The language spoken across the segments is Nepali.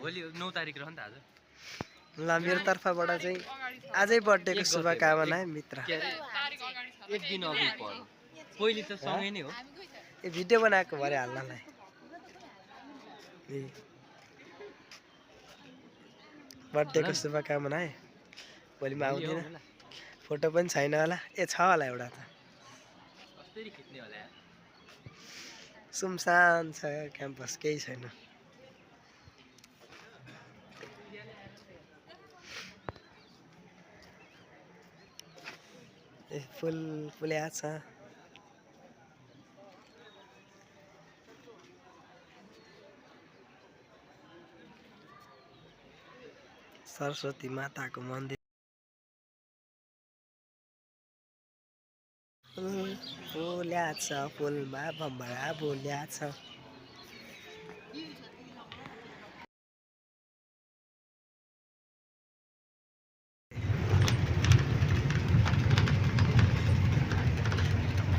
भोलि 9 तारिक रह नि त आज ल मेरो तर्फबाट चाहिँ आजै बर्थडेको शुभकामना है मित्र एक दिन अघि पर्यो पहिले त सँगै नै हो ए भिडियो बनाएको भरे हाल्नलाई बर्थडेको शुभकामना है भोलि म आउँदिन फोटो पनि छैन होला ए छ होला एउटा त कसरी खिच्ने होला सुमसान छ क्याम्पस केही छैन ए फुल फुल्या छ सरस्वती माताको मन्दिर फुल्या छ फुलमा भमरा बोल्या छ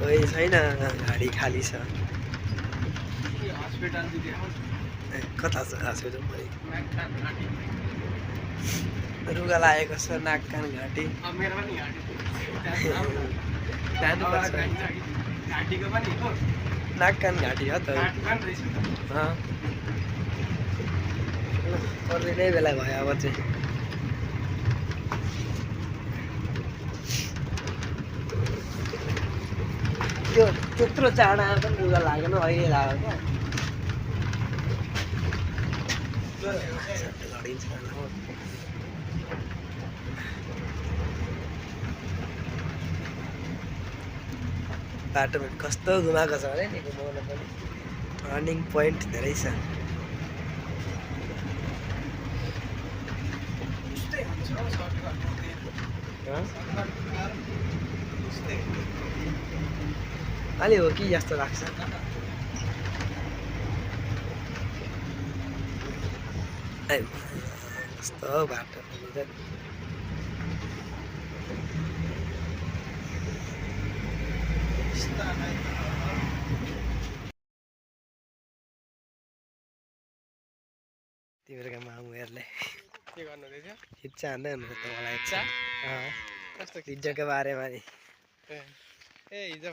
कोही छैन गाडी खाली छ कता छ हस्पिटल रुगा लागेको छ नाक कान घाँटी नाक कान घाँटी हो त पर्दिनै बेला भयो अब चाहिँ त्यो त्यत्रो चाँडा पनि रुगा लागेन अहिले लाग्यो क्या बाटोमा कस्तो घुमाएको छ अरे नि घुमाउन पनि टर्निङ पोइन्ट धेरै छ अलि हो कि जस्तो लाग्छ कस्तो बाटो तिमीहरूका मामुहरूले के गर्नु हुँदैछ हिज्जा हान्दै हुनुहुन्छ त मलाई हिज्जा भिडियोको बारेमा नि ए हिजो